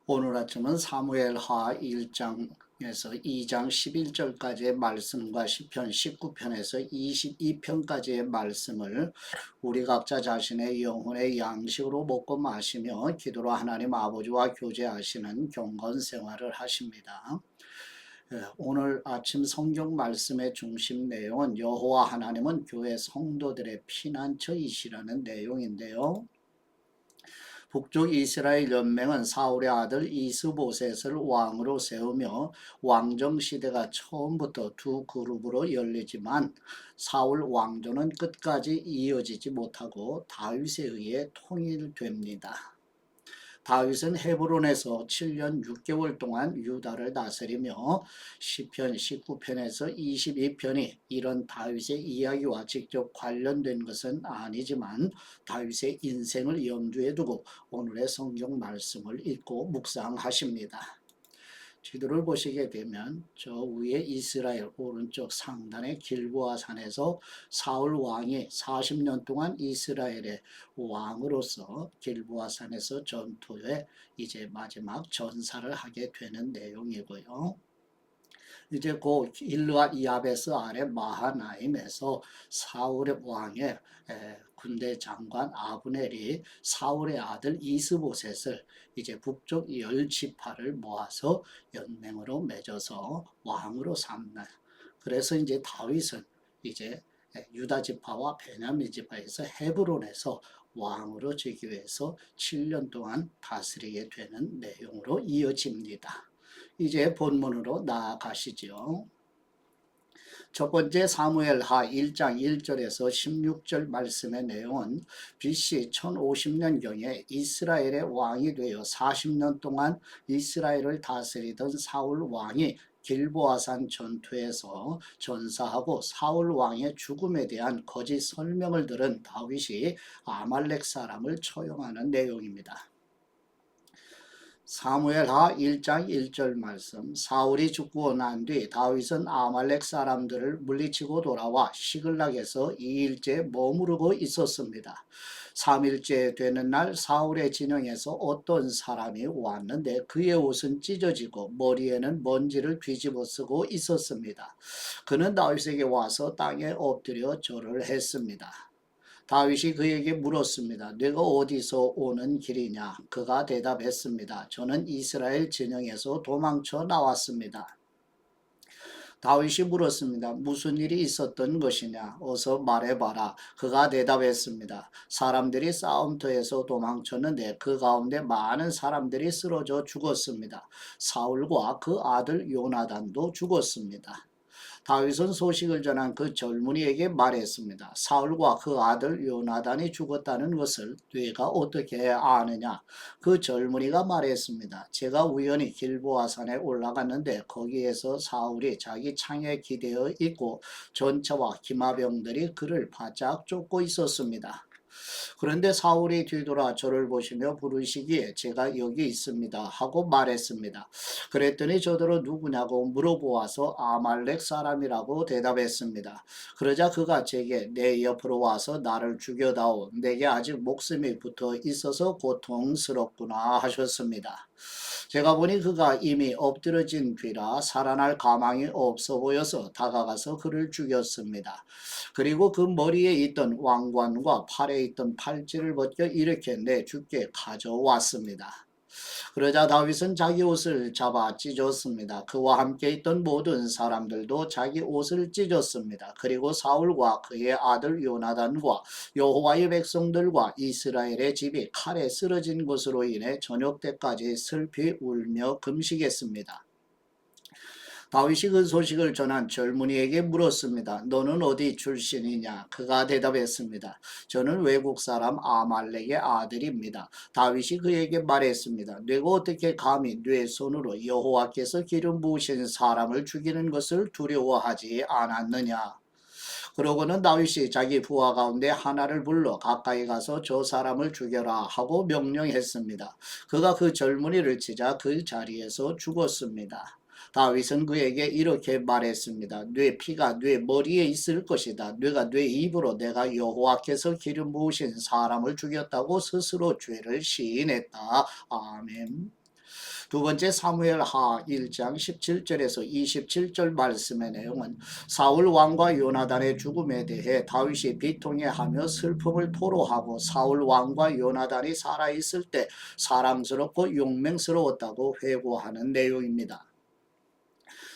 오늘 아침은 사무엘하 1장에서 2장 11절까지의 말씀과 시편 19편에서 22편까지의 말씀을 우리 각자 자신의 영혼의 양식으로 먹고 마시며 기도로 하나님 아버지와 교제하시는 경건 생활을 하십니다. 오늘 아침 성경 말씀의 중심 내용은 여호와 하나님은 교회 성도들의 피난처이시라는 내용인데요. 북쪽 이스라엘 연맹은 사울의 아들 이스보셋을 왕으로 세우며 왕정시대가 처음부터 두 그룹으로 열리지만 사울 왕조는 끝까지 이어지지 못하고 다윗에 의해 통일됩니다. 다윗은 헤브론에서 7년 6개월 동안 유다를 다스리며 시편 19편에서 22편이 이런 다윗의 이야기와 직접 관련된 것은 아니지만 다윗의 인생을 염두에 두고 오늘의 성경 말씀을 읽고 묵상하십니다. 지도를 보시게 되면 저 위에 이스라엘 오른쪽 상단의 길보아 산에서 사울 왕이 40년 동안 이스라엘의 왕으로서 길보아 산에서 전투에 이제 마지막 전사를 하게 되는 내용이고요. 이제 그 길르앗 야베스 아래 마하나임에서 사울의 왕의 군대 장관 아브넬이 사울의 아들 이스보셋을 이제 북쪽 10지파를 모아서 연맹으로 맺어서 왕으로 삼는. 그래서 이제 다윗은 이제 유다 지파와 베냐민 지파에서 헤브론에서 왕으로 즉위 해서 7년 동안 다스리게 되는 내용으로 이어집니다. 이제 본문으로 나아가시죠. 첫 번째 사무엘하 1장 1절에서 16절 말씀의 내용은 BC 1050년경에 이스라엘의 왕이 되어 40년 동안 이스라엘을 다스리던 사울 왕이 길보아산 전투에서 전사하고 사울 왕의 죽음에 대한 거짓 설명을 들은 다윗이 아말렉 사람을 처형하는 내용입니다. 사무엘하 1장 1절 말씀. 사울이 죽고 난 뒤 다윗은 아말렉 사람들을 물리치고 돌아와 시글락에서 2일째 머무르고 있었습니다. 3일째 되는 날 사울의 진영에서 어떤 사람이 왔는데 그의 옷은 찢어지고 머리에는 먼지를 뒤집어 쓰고 있었습니다. 그는 다윗에게 와서 땅에 엎드려 절을 했습니다. 다윗이 그에게 물었습니다. 네가 어디서 오는 길이냐? 그가 대답했습니다. 저는 이스라엘 진영에서 도망쳐 나왔습니다. 다윗이 물었습니다. 무슨 일이 있었던 것이냐? 어서 말해봐라. 그가 대답했습니다. 사람들이 싸움터에서 도망쳤는데 그 가운데 많은 사람들이 쓰러져 죽었습니다. 사울과 그 아들 요나단도 죽었습니다. 다윗은 소식을 전한 그 젊은이에게 말했습니다. 사울과 그 아들 요나단이 죽었다는 것을 네가 어떻게 아느냐? 그 젊은이가 말했습니다. 제가 우연히 길보아산에 올라갔는데 거기에서 사울이 자기 창에 기대어 있고 전차와 기마병들이 그를 바짝 쫓고 있었습니다. 그런데 사울이 뒤돌아 저를 보시며 부르시기에 제가 여기 있습니다 하고 말했습니다. 그랬더니 저더러 누구냐고 물어보아서 아말렉 사람이라고 대답했습니다. 그러자 그가 제게 내 옆으로 와서 나를 죽여다오. 내게 아직 목숨이 붙어 있어서 고통스럽구나 하셨습니다. 제가 보니 그가 이미 엎드러진 뒤라 살아날 가망이 없어 보여서 다가가서 그를 죽였습니다. 그리고 그 머리에 있던 왕관과 팔에 있던 팔찌를 벗겨 이렇게 내 주께 가져왔습니다. 그러자 다윗은 자기 옷을 잡아 찢었습니다. 그와 함께 있던 모든 사람들도 자기 옷을 찢었습니다. 그리고 사울과 그의 아들 요나단과 여호와의 백성들과 이스라엘의 집이 칼에 쓰러진 것으로 인해 저녁 때까지 슬피 울며 금식했습니다. 다윗이 그 소식을 전한 젊은이에게 물었습니다. 너는 어디 출신이냐? 그가 대답했습니다. 저는 외국 사람 아말렉의 아들입니다. 다윗이 그에게 말했습니다. 네가 어떻게 감히 네 손으로 여호와께서 기름 부으신 사람을 죽이는 것을 두려워하지 않았느냐? 그러고는 다윗이 자기 부하 가운데 하나를 불러 가까이 가서 저 사람을 죽여라 하고 명령했습니다. 그가 그 젊은이를 치자 그 자리에서 죽었습니다. 다윗은 그에게 이렇게 말했습니다. 네 피가 네 머리에 있을 것이다. 네가 네 입으로 내가 여호와께서 기름 부으신 사람을 죽였다고 스스로 죄를 시인했다. 아멘. 두 번째 사무엘하 1장 17절에서 27절 말씀의 내용은 사울 왕과 요나단의 죽음에 대해 다윗이 비통해하며 슬픔을 토로하고 사울 왕과 요나단이 살아있을 때 사랑스럽고 용맹스러웠다고 회고하는 내용입니다.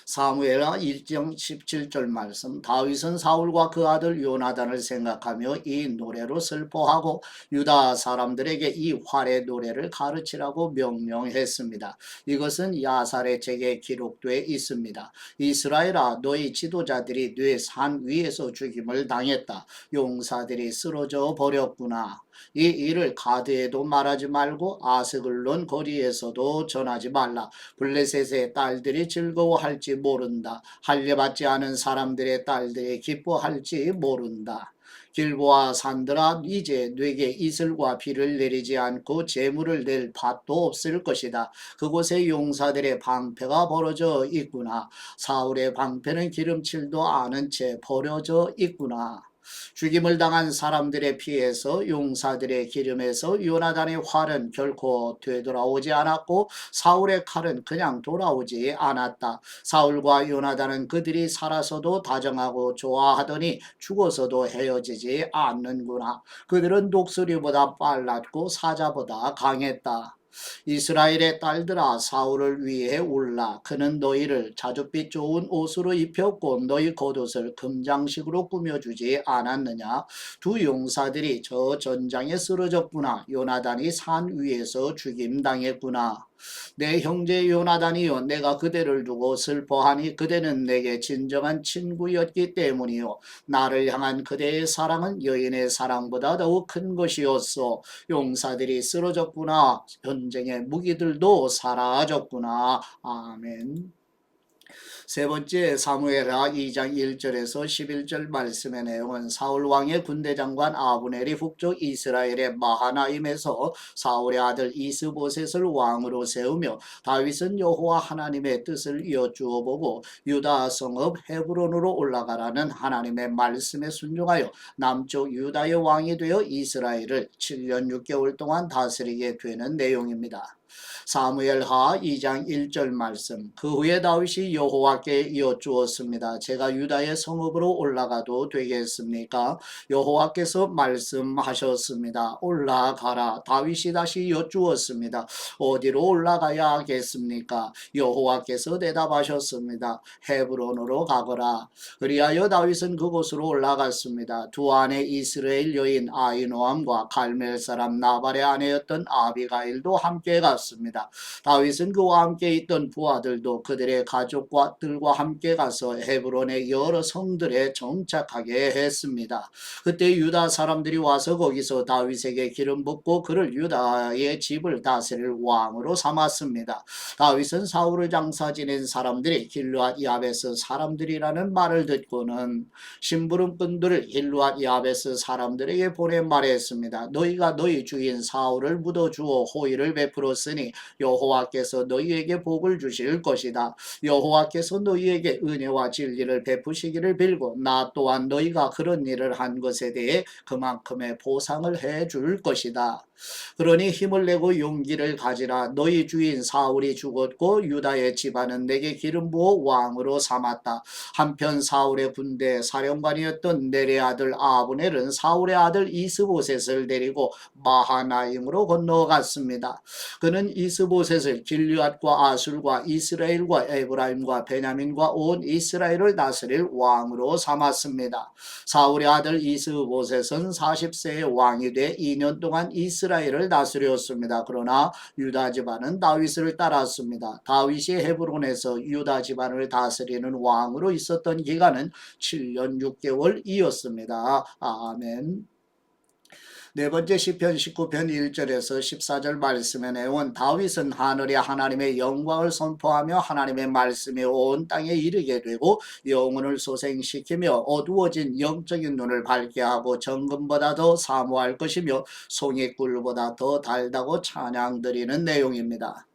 사무엘하 1장 17절 말씀 다윗은 사울과 그 아들 요나단을 생각하며 이 노래로 슬퍼하고 유다 사람들에게 이 활의 노래를 가르치라고 명령했습니다. 이것은 야살의 책에 기록되어 있습니다. 이스라엘아 너희 지도자들이 네 산 위에서 죽임을 당했다. 용사들이 쓰러져 버렸구나. 이 일을 가드에도 말하지 말고 아스글론 거리에서도 전하지 말라. 블레셋의 딸들이 즐거워할지 모른다. 할례받지 않은 사람들의 딸들이 기뻐할지 모른다. 길보아 산들아 이제 네게 이슬과 비를 내리지 않고 재물을 낼 밭도 없을 것이다. 그곳에 용사들의 방패가 벌어져 있구나. 사울의 방패는 기름칠도 않은 채 버려져 있구나. 죽임을 당한 사람들의 피에서 용사들의 기름에서 요나단의 활은 결코 되돌아오지 않았고 사울의 칼은 그냥 돌아오지 않았다. 사울과 요나단은 그들이 살아서도 다정하고 좋아하더니 죽어서도 헤어지지 않는구나. 그들은 독수리보다 빨랐고 사자보다 강했다. 이스라엘의 딸들아 사울을 위해 울라. 그는 너희를 자줏빛 좋은 옷으로 입혔고 너희 겉옷을 금장식으로 꾸며주지 않았느냐. 두 용사들이 저 전장에 쓰러졌구나. 요나단이 산 위에서 죽임당했구나. 내 형제 요나단이여 내가 그대를 두고 슬퍼하니 그대는 내게 진정한 친구였기 때문이요 나를 향한 그대의 사랑은 여인의 사랑보다 더욱 큰 것이었소. 용사들이 쓰러졌구나. 전쟁의 무기들도 사라졌구나. 아멘. 세 번째 사무엘하 2장 1절에서 11절 말씀의 내용은 사울 왕의 군대장관 아브넬이 북쪽 이스라엘의 마하나임에서 사울의 아들 이스보셋을 왕으로 세우며 다윗은 여호와 하나님의 뜻을 여쭈어 보고 유다 성읍 헤브론으로 올라가라는 하나님의 말씀에 순종하여 남쪽 유다의 왕이 되어 이스라엘을 7년 6개월 동안 다스리게 되는 내용입니다. 사무엘하 2장 1절 말씀 그 후에 다윗이 여호와께 여쭈었습니다. 제가 유다의 성읍으로 올라가도 되겠습니까? 여호와께서 말씀하셨습니다. 올라가라. 다윗이 다시 여쭈었습니다. 어디로 올라가야 하겠습니까? 여호와께서 대답하셨습니다. 헤브론으로 가거라. 그리하여 다윗은 그곳으로 올라갔습니다. 두 아내 이스라엘 여인 아히노암과 갈멜 사람 나발의 아내였던 아비가일도 함께 갔습니다. 다윗은 그와 함께 있던 부하들도 그들의 가족들과 함께 가서 헤브론의 여러 성들에 정착하게 했습니다. 그때 유다 사람들이 와서 거기서 다윗에게 기름 붓고 그를 유다의 집을 다스릴 왕으로 삼았습니다. 다윗은 사울을 장사 지낸 사람들이 길르앗 야베스 사람들이라는 말을 듣고는 심부름꾼들을 길르앗 야베스 사람들에게 보내 말했습니다. 너희가 너희 주인 사울을 묻어주어 호의를 베풀었으니 여호와께서 너희에게 복을 주실 것이다. 여호와께서 너희에게 은혜와 진리를 베푸시기를 빌고 나 또한 너희가 그런 일을 한 것에 대해 그만큼의 보상을 해줄 것이다. 그러니 힘을 내고 용기를 가지라. 너희 주인 사울이 죽었고 유다의 집안은 내게 기름 부어 왕으로 삼았다. 한편 사울의 군대 사령관이었던 넬의 아들 아브넬은 사울의 아들 이스보셋을 데리고 마하나임으로 건너갔습니다. 그는 이스보셋을 길르앗과 아술과 이스라엘과 에브라임과 베냐민과 온 이스라엘을 다스릴 왕으로 삼았습니다. 사울의 아들 이스보셋은 40세의 왕이 돼 2년 동안 이스라엘을 다스렸습니다. 그러나 유다 집안은 다윗을 따랐습니다. 다윗이 헤브론에서 유다 집안을 다스리는 왕으로 있었던 기간은 7년 6개월이었습니다. 아멘. 네 번째 시편 19편 1절에서 14절 말씀의 내용은 다윗은 하늘의 하나님의 영광을 선포하며 하나님의 말씀이 온 땅에 이르게 되고 영혼을 소생시키며 어두워진 영적인 눈을 밝게 하고 정금보다 더 사모할 것이며 송이꿀보다 더 달다고 찬양드리는 내용입니다.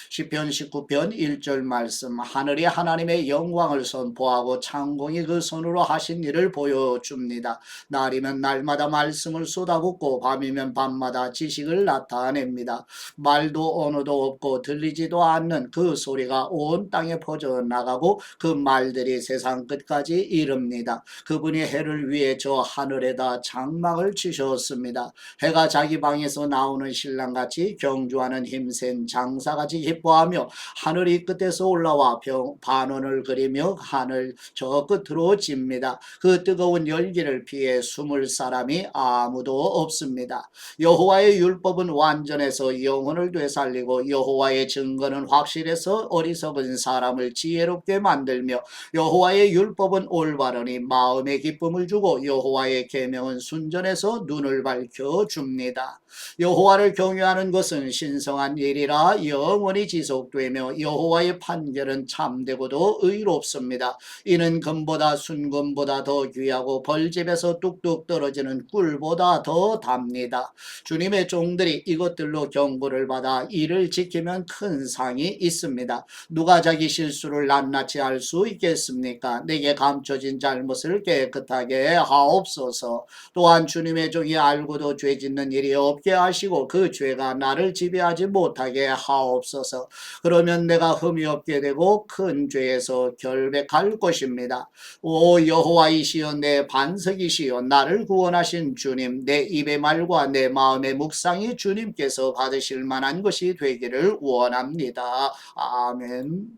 시편 19편 1절 말씀. 하늘이 하나님의 영광을 선포하고 창공이 그 손으로 하신 일을 보여줍니다. 날이면 날마다 말씀을 쏟아붓고 밤이면 밤마다 지식을 나타냅니다. 말도 언어도 없고 들리지도 않는 그 소리가 온 땅에 퍼져나가고 그 말들이 세상 끝까지 이릅니다. 그분이 해를 위해 저 하늘에다 장막을 치셨습니다. 해가 자기 방에서 나오는 신랑같이 경주하는 힘센 장사같이 기뻐하며 하늘이 끝에서 올라와 반원을 그리며 하늘 저 끝으로 집니다. 그 뜨거운 열기를 피해 숨을 사람이 아무도 없습니다. 여호와의 율법은 완전해서 영혼을 되살리고 여호와의 증거는 확실해서 어리석은 사람을 지혜롭게 만들며 여호와의 율법은 올바르니 마음의 기쁨을 주고 여호와의 계명은 순전해서 눈을 밝혀줍니다. 여호와를 경외하는 것은 신성한 일이라 영원히 지속되며 여호와의 판결은 참되고도 의롭습니다. 이는 금보다 순금보다 더 귀하고 벌집에서 뚝뚝 떨어지는 꿀보다 더 답니다. 주님의 종들이 이것들로 경고를 받아 이를 지키면 큰 상이 있습니다. 누가 자기 실수를 낱낱이 알 수 있겠습니까? 내게 감춰진 잘못을 깨끗하게 하옵소서. 또한 주님의 종이 알고도 죄 짓는 일이 없게 하시고 그 죄가 나를 지배하지 못하게 하옵소서. 그러면 내가 흠이 없게 되고 큰 죄에서 결백할 것입니다. 오 여호와이시여 내 반석이시여 나를 구원하신 주님, 내 입의 말과 내 마음의 묵상이 주님께서 받으실 만한 것이 되기를 원합니다. 아멘.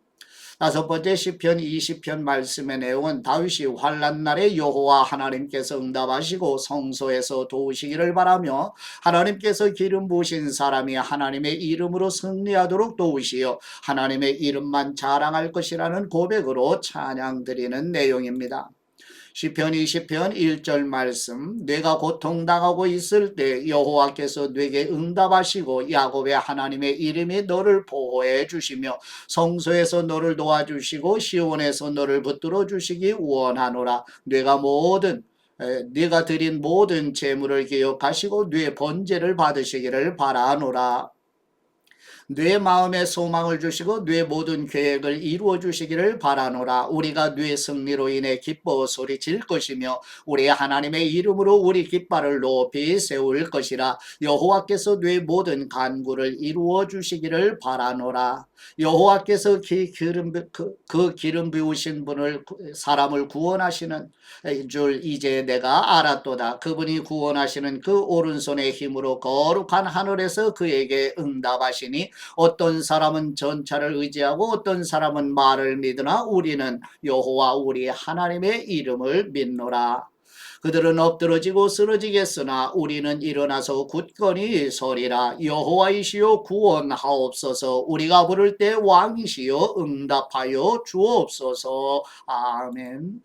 다섯 번째 시편 20편 말씀의 내용은 다윗이 환난 날에 여호와 하나님께서 응답하시고 성소에서 도우시기를 바라며 하나님께서 기름 부으신 사람이 하나님의 이름으로 승리하도록 도우시어 하나님의 이름만 자랑할 것이라는 고백으로 찬양 드리는 내용입니다. 시편 20편 1절 말씀. 내가 고통당하고 있을 때 여호와께서 내게 응답하시고 야곱의 하나님의 이름이 너를 보호해 주시며 성소에서 너를 도와주시고 시온에서 너를 붙들어 주시기 원하노라. 네가 드린 모든 재물을 기억하시고 네 번제를 받으시기를 바라노라. 뇌 마음에 소망을 주시고 뇌 모든 계획을 이루어 주시기를 바라노라. 우리가 뇌 승리로 인해 기뻐 소리칠 것이며 우리 하나님의 이름으로 우리 깃발을 높이 세울 것이라. 여호와께서 뇌 모든 간구를 이루어 주시기를 바라노라. 여호와께서 그 기름 부으신 분을 사람을 구원하시는 줄 이제 내가 알았도다. 그분이 구원하시는 그 오른손의 힘으로 거룩한 하늘에서 그에게 응답하시니 어떤 사람은 전차를 의지하고 어떤 사람은 말을 믿으나 우리는 여호와 우리 하나님의 이름을 믿노라. 그들은 엎드러지고 쓰러지겠으나 우리는 일어나서 굳건히 서리라. 여호와이시여 구원하옵소서. 우리가 부를 때 왕이시여 응답하여 주옵소서. 아멘.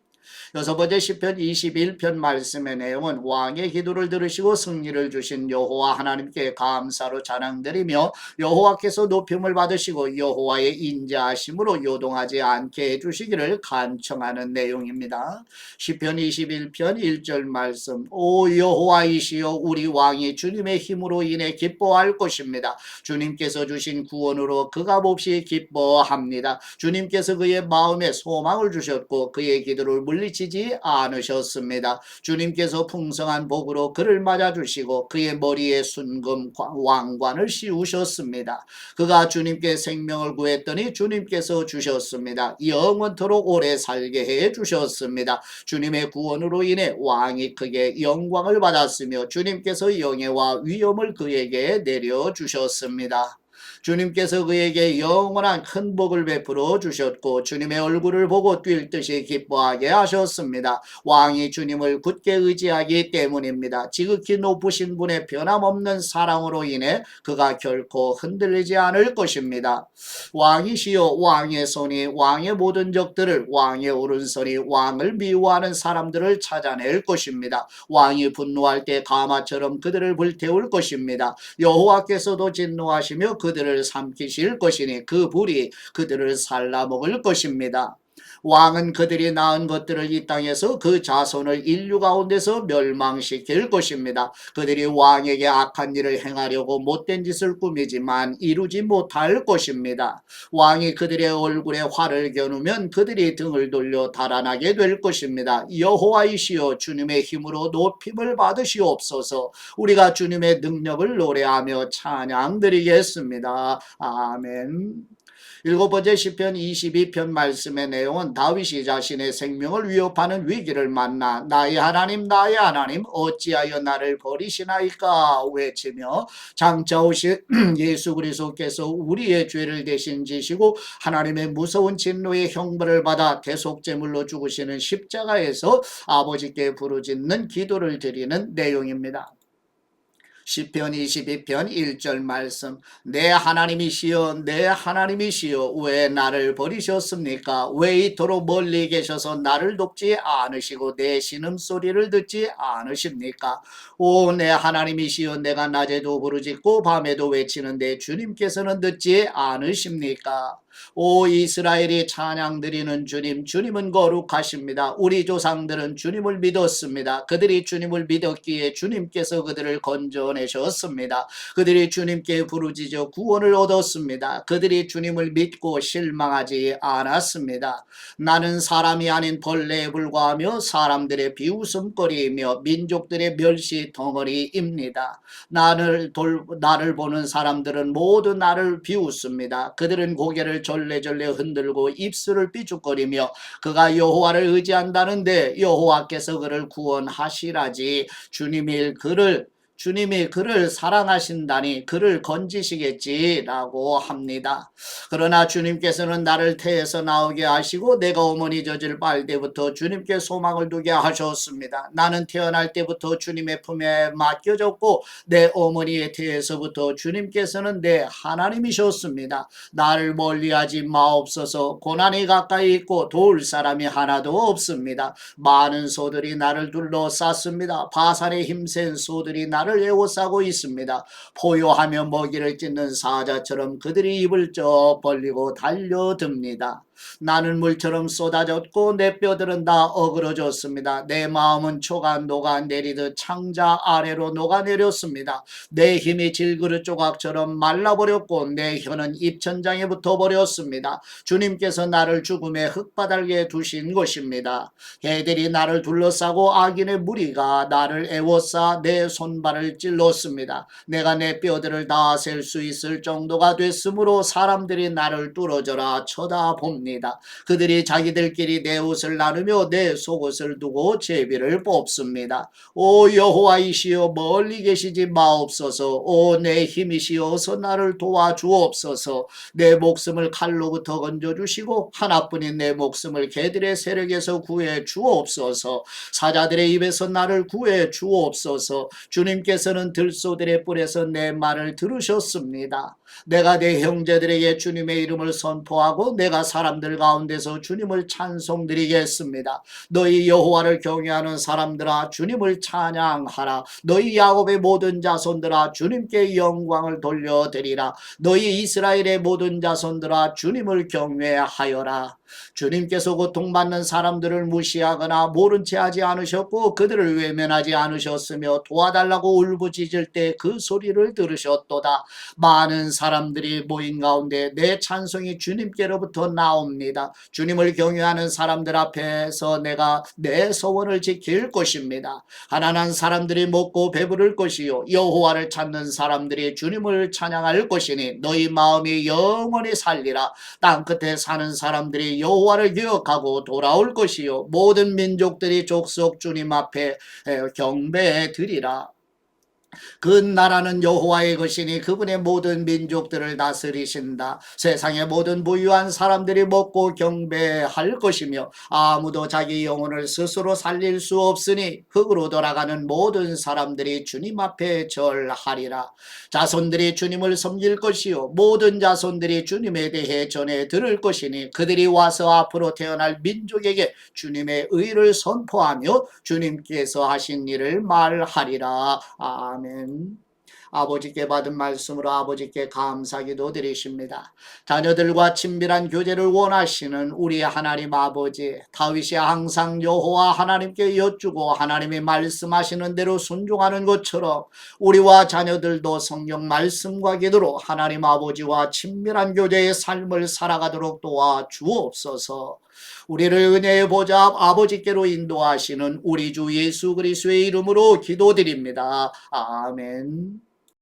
여섯 번째 시편 21편 말씀의 내용은 왕의 기도를 들으시고 승리를 주신 여호와 하나님께 감사로 찬양드리며 여호와께서 높임을 받으시고 여호와의 인자하심으로 요동하지 않게 해주시기를 간청하는 내용입니다. 시편 21편 1절 말씀. 오 여호와이시여 우리 왕이 주님의 힘으로 인해 기뻐할 것입니다. 주님께서 주신 구원으로 그가 몹시 기뻐합니다. 주님께서 그의 마음에 소망을 주셨고 그의 기도를 물리치지 않으셨습니다. 주님께서 풍성한 복으로 그를 맞아주시고 그의 머리에 순금 왕관을 씌우셨습니다. 그가 주님께 생명을 구했더니 주님께서 주셨습니다. 영원토록 오래 살게 해 주셨습니다. 주님의 구원으로 인해 왕이 크게 영광을 받았으며 주님께서 영예와 위엄을 그에게 내려주셨습니다. 주님께서 그에게 영원한 큰 복을 베풀어 주셨고 주님의 얼굴을 보고 뛸 듯이 기뻐하게 하셨습니다. 왕이 주님을 굳게 의지하기 때문입니다. 지극히 높으신 분의 변함없는 사랑으로 인해 그가 결코 흔들리지 않을 것입니다. 왕이시여 왕의 손이 왕의 모든 적들을 왕의 오른손이 왕을 미워하는 사람들을 찾아낼 것입니다. 왕이 분노할 때 가마처럼 그들을 불태울 것입니다. 여호와께서도 진노하시며 그들을 삼키실 것이니 그 불이 그들을 살라먹을 것입니다. 왕은 그들이 낳은 것들을 이 땅에서 그 자손을 인류 가운데서 멸망시킬 것입니다. 그들이 왕에게 악한 일을 행하려고 못된 짓을 꾸미지만 이루지 못할 것입니다. 왕이 그들의 얼굴에 활을 겨누면 그들이 등을 돌려 달아나게 될 것입니다. 여호와이시여 주님의 힘으로 높임을 받으시옵소서. 우리가 주님의 능력을 노래하며 찬양 드리겠습니다. 아멘. 일곱 번째 시편 22편 말씀의 내용은 다윗이 자신의 생명을 위협하는 위기를 만나 나의 하나님 나의 하나님 어찌하여 나를 버리시나이까 외치며 장차 오신 예수 그리스도께서 우리의 죄를 대신 지시고 하나님의 무서운 진노의 형벌을 받아 대속제물로 죽으시는 십자가에서 아버지께 부르짖는 기도를 드리는 내용입니다. 시편 22편 1절 말씀 내 하나님이시여 내 하나님이시여 왜 나를 버리셨습니까? 왜 이토록 멀리 계셔서 나를 돕지 않으시고 내 신음소리를 듣지 않으십니까? 오 내 하나님이시여 내가 낮에도 부르짖고 밤에도 외치는데 주님께서는 듣지 않으십니까? 오 이스라엘이 찬양 드리는 주님 주님은 거룩하십니다. 우리 조상들은 주님을 믿었습니다. 그들이 주님을 믿었기에 주님께서 그들을 건져내셨습니다. 그들이 주님께 부르짖어 구원을 얻었습니다. 그들이 주님을 믿고 실망하지 않았습니다. 나는 사람이 아닌 벌레에 불과하며 사람들의 비웃음거리이며 민족들의 멸시 덩어리입니다. 나를 보는 사람들은 모두 나를 비웃습니다. 그들은 고개를 절레절레 흔들고 입술을 삐죽거리며 그가 여호와를 의지한다는데 여호와께서 그를 구원하시라지 주님이 그를 사랑하신다니 그를 건지시겠지라고 합니다. 그러나 주님께서는 나를 태에서 나오게 하시고 내가 어머니 젖을 빨 때부터 주님께 소망을 두게 하셨습니다. 나는 태어날 때부터 주님의 품에 맡겨졌고 내 어머니의 태에서부터 주님께서는 내 하나님이셨습니다. 나를 멀리하지 마옵소서. 고난이 가까이 있고 도울 사람이 하나도 없습니다. 많은 소들이 나를 둘러쌌습니다. 바산의 힘센 소들이 나를 에워싸고 있습니다. 포효하며 먹이를 찢는 사자처럼 그들이 입을 쩍 벌리고 달려듭니다. 나는 물처럼 쏟아졌고 내 뼈들은 다 어그러졌습니다. 내 마음은 초가 녹아내리듯 창자 아래로 녹아내렸습니다. 내 힘이 질그릇 조각처럼 말라버렸고 내 혀는 입천장에 붙어버렸습니다. 주님께서 나를 죽음의 흙바닥에 두신 것입니다. 개들이 나를 둘러싸고 악인의 무리가 나를 애워싸 내 손발을 찔렀습니다. 내가 내 뼈들을 다 셀 수 있을 정도가 됐으므로 사람들이 나를 뚫어져라 쳐다봅니다. 그들이 자기들끼리 내 옷을 나누며 내 속옷을 두고 제비를 뽑습니다. 오 여호와이시여 멀리 계시지 마옵소서. 오 내 힘이시여 어서 나를 도와주옵소서. 내 목숨을 칼로부터 건져주시고 하나뿐인 내 목숨을 개들의 세력에서 구해 주옵소서. 사자들의 입에서 나를 구해 주옵소서. 주님께서는 들소들의 뿔에서 내 말을 들으셨습니다. 내가 내 형제들에게 주님의 이름을 선포하고 내가 사람들 가운데서 주님을 찬송드리겠습니다. 너희 여호와를 경외하는 사람들아 주님을 찬양하라. 너희 야곱의 모든 자손들아 주님께 영광을 돌려드리라. 너희 이스라엘의 모든 자손들아 주님을 경외하여라. 주님께서 고통받는 사람들을 무시하거나 모른 채 하지 않으셨고 그들을 외면하지 않으셨으며 도와달라고 울부짖을 때 그 소리를 들으셨도다. 많은 사람들이 모인 가운데 내 찬송이 주님께로부터 나옵니다. 주님을 경외하는 사람들 앞에서 내가 내 소원을 지킬 것입니다. 가난한 사람들이 먹고 배부를 것이요 여호와를 찾는 사람들이 주님을 찬양할 것이니 너희 마음이 영원히 살리라. 땅끝에 사는 사람들이 여호와를 기억하고 돌아올 것이요 모든 민족들이 족속 주님 앞에 경배해 드리라. 그 나라는 여호와의 것이니 그분의 모든 민족들을 다스리신다. 세상의 모든 부유한 사람들이 먹고 경배할 것이며 아무도 자기 영혼을 스스로 살릴 수 없으니 흙으로 돌아가는 모든 사람들이 주님 앞에 절하리라. 자손들이 주님을 섬길 것이요 모든 자손들이 주님에 대해 전해 들을 것이니 그들이 와서 앞으로 태어날 민족에게 주님의 의를 선포하며 주님께서 하신 일을 말하리라. 아멘. 아버지께 받은 말씀으로 아버지께 감사기도 드리십니다. 자녀들과 친밀한 교제를 원하시는 우리 하나님 아버지, 다윗이 항상 여호와 하나님께 여쭈고 하나님이 말씀하시는 대로 순종하는 것처럼 우리와 자녀들도 성경 말씀과 기도로 하나님 아버지와 친밀한 교제의 삶을 살아가도록 도와 주옵소서. 우리를 은혜의 보좌 아버지께로 인도하시는 우리 주 예수 그리스도의 이름으로 기도드립니다. 아멘.